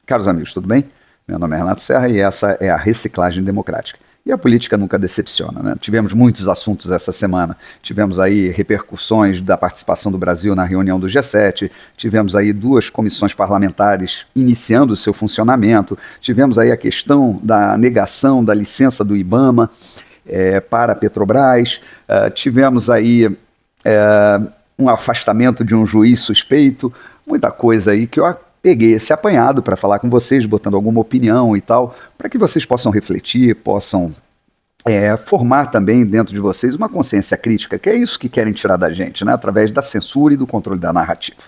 Caros amigos, tudo bem? Meu nome é Renato Serra e essa é a Reciclagem Democrática. E a política nunca decepciona, né? Tivemos muitos assuntos essa semana. Tivemos aí repercussões da participação do Brasil na reunião do G7, tivemos aí 2 comissões parlamentares iniciando o seu funcionamento, tivemos aí a questão da negação da licença do IBAMA para a Petrobras, tivemos aí um afastamento de um juiz suspeito, muita coisa aí que eu peguei esse apanhado para falar com vocês, botando alguma opinião e tal, para que vocês possam refletir, possam formar também dentro de vocês uma consciência crítica, que é isso que querem tirar da gente, né? Através da censura e do controle da narrativa.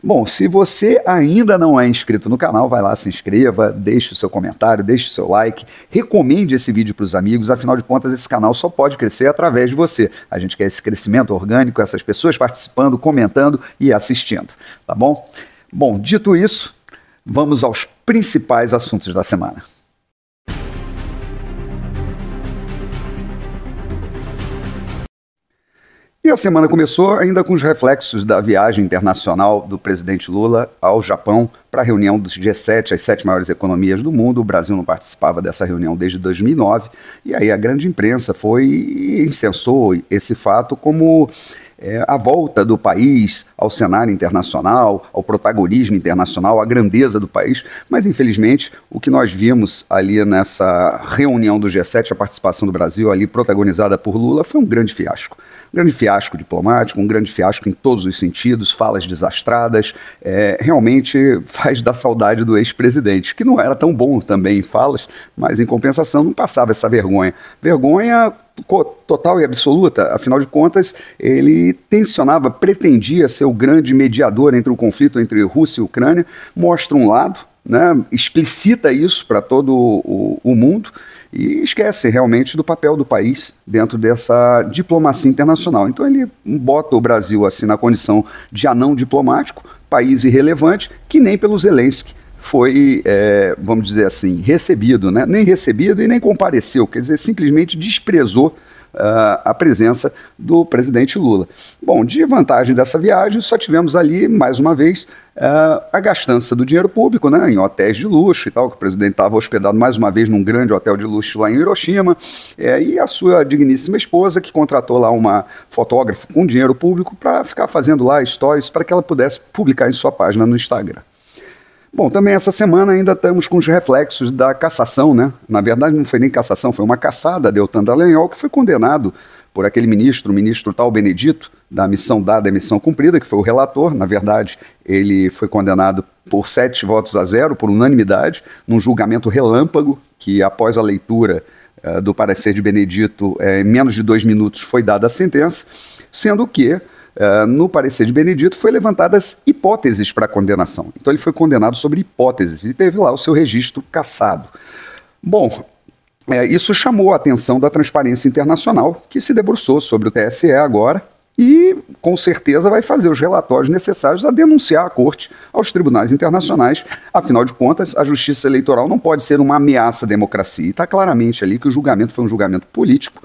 Bom, se você ainda não é inscrito no canal, vai lá, se inscreva, deixe o seu comentário, deixe o seu like, recomende esse vídeo para os amigos, afinal de contas esse canal só pode crescer através de você. A gente quer esse crescimento orgânico, essas pessoas participando, comentando e assistindo, tá bom? Bom, dito isso, vamos aos principais assuntos da semana. E a semana começou ainda com os reflexos da viagem internacional do presidente Lula ao Japão para a reunião do G7, as 7 maiores economias do mundo. O Brasil não participava dessa reunião desde 2009, e aí a grande imprensa foi e incensou esse fato como a volta do país ao cenário internacional, ao protagonismo internacional, à grandeza do país, mas infelizmente o que nós vimos ali nessa reunião do G7, a participação do Brasil ali protagonizada por Lula, foi um grande fiasco. Um grande fiasco diplomático, um grande fiasco em todos os sentidos, falas desastradas, realmente faz dar saudade do ex-presidente, que não era tão bom também em falas, mas em compensação não passava essa vergonha. Vergonha total e absoluta, afinal de contas, ele pretendia ser o grande mediador entre o conflito entre Rússia e Ucrânia, mostra um lado, né, explicita isso para todo o mundo, e esquece realmente do papel do país dentro dessa diplomacia internacional. Então ele bota o Brasil assim na condição de anão diplomático, país irrelevante, que nem pelo Zelensky foi, vamos dizer assim, recebido, né? Nem recebido e nem compareceu, quer dizer, simplesmente desprezou a presença do presidente Lula. Bom, de vantagem dessa viagem, só tivemos ali, mais uma vez, a gastança do dinheiro público, né, em hotéis de luxo e tal, que o presidente estava hospedado mais uma vez num grande hotel de luxo lá em Hiroshima, e a sua digníssima esposa, que contratou lá uma fotógrafa com dinheiro público para ficar fazendo lá stories para que ela pudesse publicar em sua página no Instagram. Bom, também essa semana ainda estamos com os reflexos da cassação, né? Na verdade não foi nem cassação, foi uma cassada, Deltan Dallagnol, que foi condenado por aquele ministro, o ministro tal Benedito, da missão dada e missão cumprida, que foi o relator. Na verdade, ele foi condenado por 7-0, por unanimidade, num julgamento relâmpago, que após a leitura do parecer de Benedito, em menos de 2 minutos foi dada a sentença, sendo que no parecer de Benedito foi levantadas hipóteses para a condenação. Então ele foi condenado sobre hipóteses e teve lá o seu registro cassado. Bom, isso chamou a atenção da Transparência Internacional, que se debruçou sobre o TSE agora e com certeza vai fazer os relatórios necessários a denunciar a Corte aos tribunais internacionais. Afinal de contas, a justiça eleitoral não pode ser uma ameaça à democracia. E está claramente ali que o julgamento foi um julgamento político,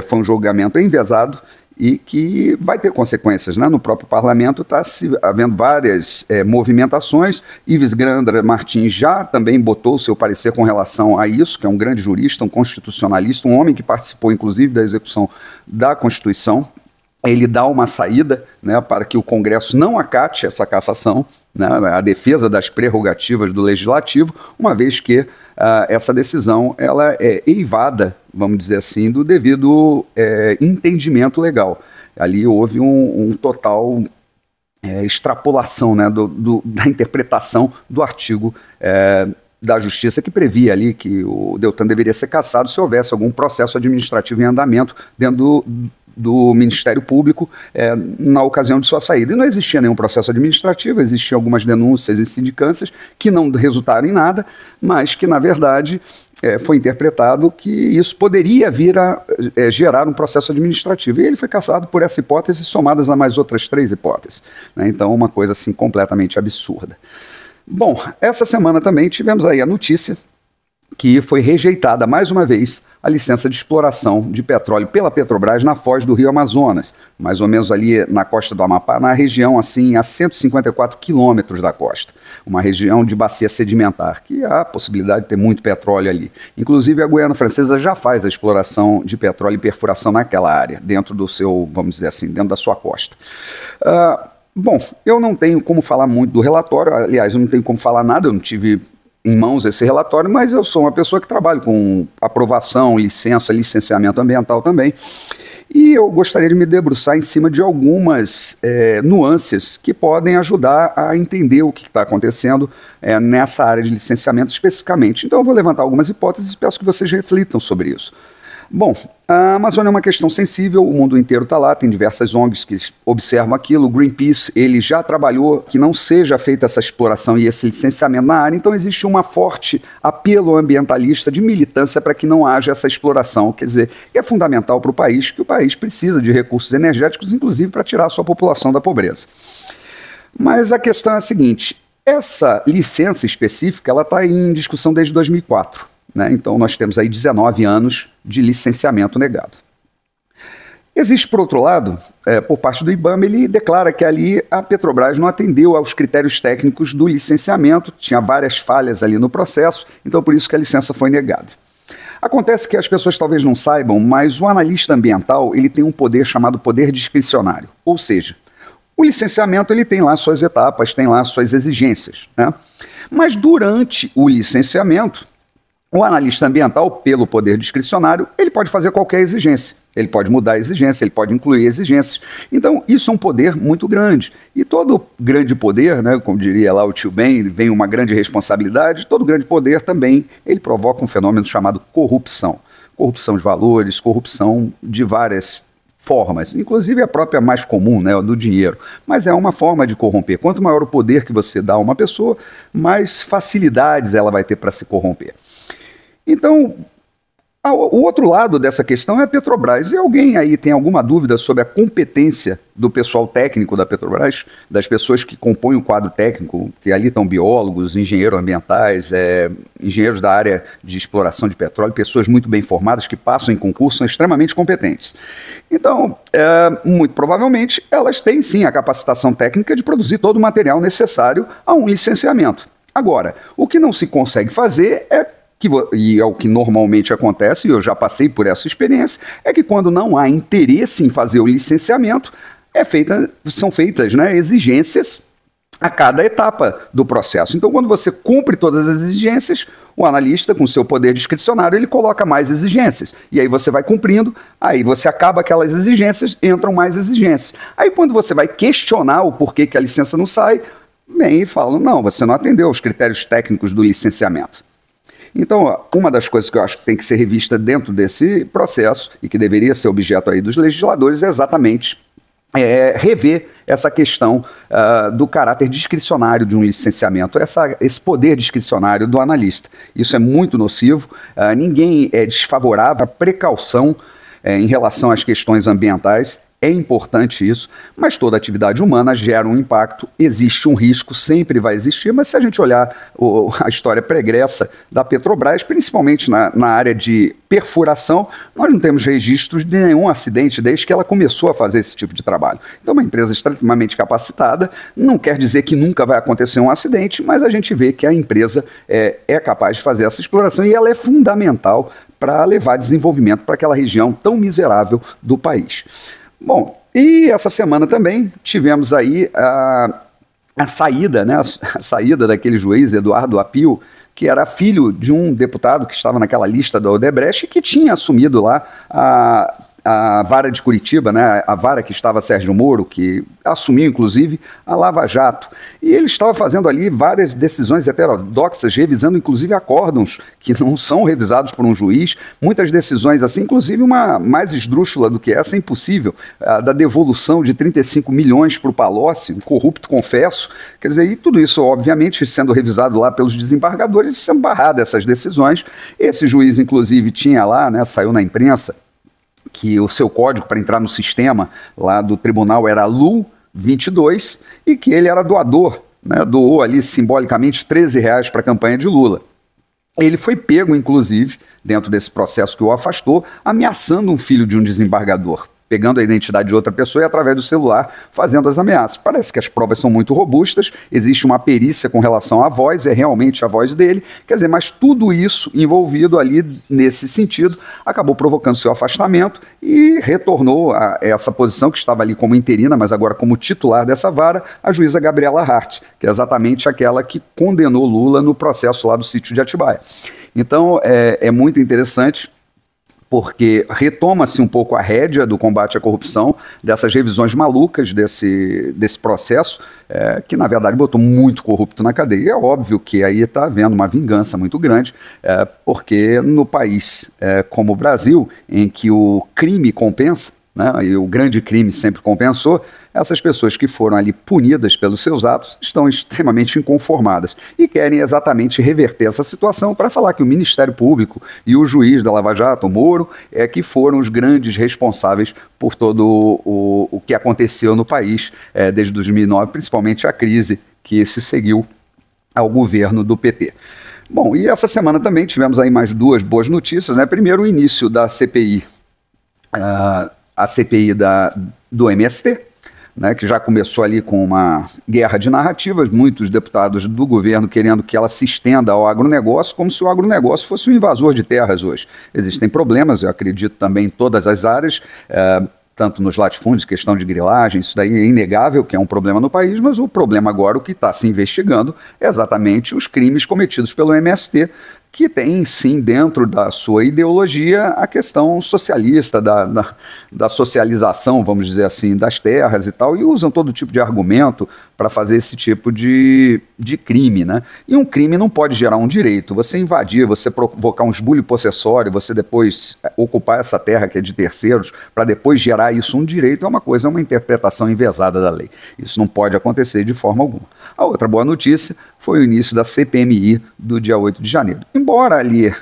foi um julgamento enviesado, e que vai ter consequências, né? No próprio parlamento está havendo várias movimentações. Ives Grandra Martins já também botou o seu parecer com relação a isso, que é um grande jurista, um constitucionalista, um homem que participou inclusive da execução da Constituição. Ele dá uma saída, né, para que o Congresso não acate essa cassação, né, a defesa das prerrogativas do Legislativo, uma vez que essa decisão ela é eivada, vamos dizer assim, do devido entendimento legal. Ali houve um total extrapolação, né, da interpretação do artigo da Justiça, que previa ali que o Deltan deveria ser cassado se houvesse algum processo administrativo em andamento dentro do Ministério Público na ocasião de sua saída. E não existia nenhum processo administrativo, existiam algumas denúncias e sindicâncias que não resultaram em nada, mas que, na verdade, foi interpretado que isso poderia vir a gerar um processo administrativo. E ele foi cassado por essa hipótese, somadas a mais outras 3 hipóteses. Né? Então, uma coisa assim completamente absurda. Bom, essa semana também tivemos aí a notícia que foi rejeitada mais uma vez a licença de exploração de petróleo pela Petrobras na foz do Rio Amazonas, mais ou menos ali na costa do Amapá, na região assim a 154 quilômetros da costa, uma região de bacia sedimentar, que há a possibilidade de ter muito petróleo ali. Inclusive a Guiana Francesa já faz a exploração de petróleo e perfuração naquela área, dentro do seu, vamos dizer assim, dentro da sua costa. Bom, eu não tenho como falar muito do relatório, aliás, eu não tenho como falar nada, eu não tive em mãos esse relatório, mas eu sou uma pessoa que trabalha com aprovação, licenciamento ambiental também, e eu gostaria de me debruçar em cima de algumas nuances que podem ajudar a entender o que está acontecendo nessa área de licenciamento especificamente. Então eu vou levantar algumas hipóteses e peço que vocês reflitam sobre isso. Bom, a Amazônia é uma questão sensível, o mundo inteiro está lá, tem diversas ONGs que observam aquilo, o Greenpeace ele já trabalhou que não seja feita essa exploração e esse licenciamento na área, então existe um forte apelo ambientalista de militância para que não haja essa exploração, quer dizer, é fundamental para o país, que o país precisa de recursos energéticos, inclusive para tirar a sua população da pobreza. Mas a questão é a seguinte, essa licença específica ela está em discussão desde 2004. Então nós temos aí 19 anos de licenciamento negado. Existe, por outro lado, por parte do IBAMA, ele declara que ali a Petrobras não atendeu aos critérios técnicos do licenciamento, tinha várias falhas ali no processo, então por isso que a licença foi negada. Acontece que as pessoas talvez não saibam, mas o analista ambiental ele tem um poder chamado poder discricionário, ou seja, o licenciamento ele tem lá suas etapas, tem lá suas exigências, né? Mas durante o licenciamento, o analista ambiental, pelo poder discricionário, ele pode fazer qualquer exigência. Ele pode mudar a exigência, ele pode incluir exigências. Então, isso é um poder muito grande. E todo grande poder, né, como diria lá o tio Ben, vem uma grande responsabilidade, todo grande poder também, ele provoca um fenômeno chamado corrupção. Corrupção de valores, corrupção de várias formas, inclusive a própria mais comum, né, do dinheiro. Mas é uma forma de corromper. Quanto maior o poder que você dá a uma pessoa, mais facilidades ela vai ter para se corromper. Então, o outro lado dessa questão é a Petrobras. E alguém aí tem alguma dúvida sobre a competência do pessoal técnico da Petrobras, das pessoas que compõem o quadro técnico, que ali estão biólogos, engenheiros ambientais, engenheiros da área de exploração de petróleo, pessoas muito bem formadas que passam em concurso, são extremamente competentes. Então, muito provavelmente, elas têm sim a capacitação técnica de produzir todo o material necessário a um licenciamento. Agora, o que não se consegue fazer e é o que normalmente acontece, e eu já passei por essa experiência, é que quando não há interesse em fazer o licenciamento, são feitas, né, exigências a cada etapa do processo. Então, quando você cumpre todas as exigências, o analista, com seu poder discricionário, ele coloca mais exigências. E aí você vai cumprindo, aí você acaba aquelas exigências, entram mais exigências. Aí quando você vai questionar o porquê que a licença não sai, vem e falam, não, você não atendeu aos critérios técnicos do licenciamento. Então, uma das coisas que eu acho que tem que ser revista dentro desse processo e que deveria ser objeto aí dos legisladores é exatamente rever essa questão do caráter discricionário de um licenciamento, esse poder discricionário do analista. Isso é muito nocivo, ninguém é desfavorável à precaução em relação às questões ambientais. É importante isso, mas toda atividade humana gera um impacto, existe um risco, sempre vai existir, mas se a gente olhar a história pregressa da Petrobras, principalmente na área de perfuração, nós não temos registros de nenhum acidente desde que ela começou a fazer esse tipo de trabalho. Então, uma empresa extremamente capacitada, não quer dizer que nunca vai acontecer um acidente, mas a gente vê que a empresa é capaz de fazer essa exploração e ela é fundamental para levar desenvolvimento para aquela região tão miserável do país. Bom, e essa semana também tivemos aí a saída, né, a saída daquele juiz, Eduardo Apio, que era filho de um deputado que estava naquela lista da Odebrecht e que tinha assumido lá a vara de Curitiba, né, a vara que estava Sérgio Moro, que assumiu inclusive a Lava Jato. E ele estava fazendo ali várias decisões heterodoxas, revisando inclusive acórdãos que não são revisados por um juiz, muitas decisões assim, inclusive uma mais esdrúxula do que essa, é impossível, da devolução de 35 milhões para o Palocci, um corrupto, confesso, quer dizer, e tudo isso obviamente sendo revisado lá pelos desembargadores e sendo barrado essas decisões. Esse juiz inclusive tinha lá, né, saiu na imprensa, que o seu código para entrar no sistema lá do tribunal era LU 22 e que ele era doador, né, doou ali simbolicamente R$13 para a campanha de Lula. Ele foi pego, inclusive, dentro desse processo que o afastou, ameaçando um filho de um desembargador, pegando a identidade de outra pessoa e, através do celular, fazendo as ameaças. Parece que as provas são muito robustas, existe uma perícia com relação à voz, é realmente a voz dele, quer dizer, mas tudo isso envolvido ali nesse sentido acabou provocando seu afastamento e retornou a essa posição que estava ali como interina, mas agora como titular dessa vara, a juíza Gabriela Hart, que é exatamente aquela que condenou Lula no processo lá do sítio de Atibaia. Então, é muito interessante, porque retoma-se um pouco a rédea do combate à corrupção, dessas revisões malucas desse processo, que na verdade botou muito corrupto na cadeia. E é óbvio que aí está havendo uma vingança muito grande, porque no país como o Brasil, em que o crime compensa, né, e o grande crime sempre compensou, essas pessoas que foram ali punidas pelos seus atos estão extremamente inconformadas e querem exatamente reverter essa situação para falar que o Ministério Público e o juiz da Lava Jato, o Moro, que foram os grandes responsáveis por todo o que aconteceu no país desde 2009, principalmente a crise que se seguiu ao governo do PT. Bom, e essa semana também tivemos aí mais duas boas notícias, né? Primeiro, o início da CPI, a CPI do MST, né, que já começou ali com uma guerra de narrativas, muitos deputados do governo querendo que ela se estenda ao agronegócio, como se o agronegócio fosse um invasor de terras hoje. Existem problemas, eu acredito também em todas as áreas, tanto nos latifúndios, questão de grilagem, isso daí é inegável que é um problema no país, mas o problema agora, o que está se investigando, é exatamente os crimes cometidos pelo MST, que tem, sim, dentro da sua ideologia, a questão socialista, da socialização, vamos dizer assim, das terras e tal, e usam todo tipo de argumento para fazer esse tipo de crime, né? E um crime não pode gerar um direito. Você invadir, você provocar um esbulho possessório, você depois ocupar essa terra que é de terceiros, para depois gerar isso um direito, é uma coisa, é uma interpretação enviesada da lei. Isso não pode acontecer de forma alguma. A outra boa notícia foi o início da CPMI do dia 8 de janeiro. Embora ali,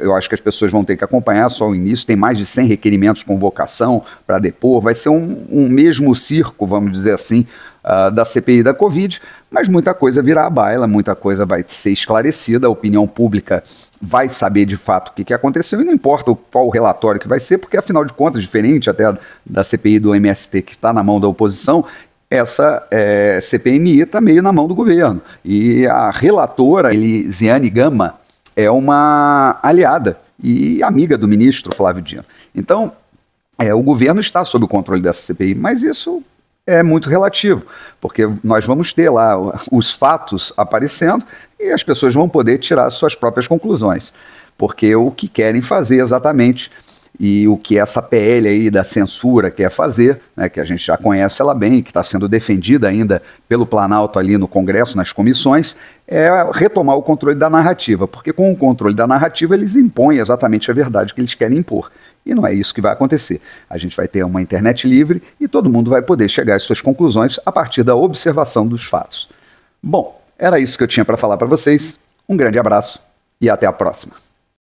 eu acho que as pessoas vão ter que acompanhar só o início, tem mais de 100 requerimentos de convocação para depor, vai ser um mesmo circo, vamos dizer assim, da CPI da Covid, mas muita coisa virá à baila, muita coisa vai ser esclarecida, a opinião pública vai saber de fato o que aconteceu e não importa qual o relatório que vai ser, porque afinal de contas, diferente até da CPI do MST que está na mão da oposição, essa CPMI está meio na mão do governo. E a relatora, Elisiane Gama, é uma aliada e amiga do ministro Flávio Dino. Então, o governo está sob o controle dessa CPI, mas isso é muito relativo, porque nós vamos ter lá os fatos aparecendo e as pessoas vão poder tirar suas próprias conclusões, porque o que querem fazer exatamente e o que essa PL aí da censura quer fazer, né, que a gente já conhece ela bem, que está sendo defendida ainda pelo Planalto ali no Congresso, nas comissões, é retomar o controle da narrativa, porque com o controle da narrativa eles impõem exatamente a verdade que eles querem impor. E não é isso que vai acontecer. A gente vai ter uma internet livre e todo mundo vai poder chegar às suas conclusões a partir da observação dos fatos. Bom, era isso que eu tinha para falar para vocês. Um grande abraço e até a próxima.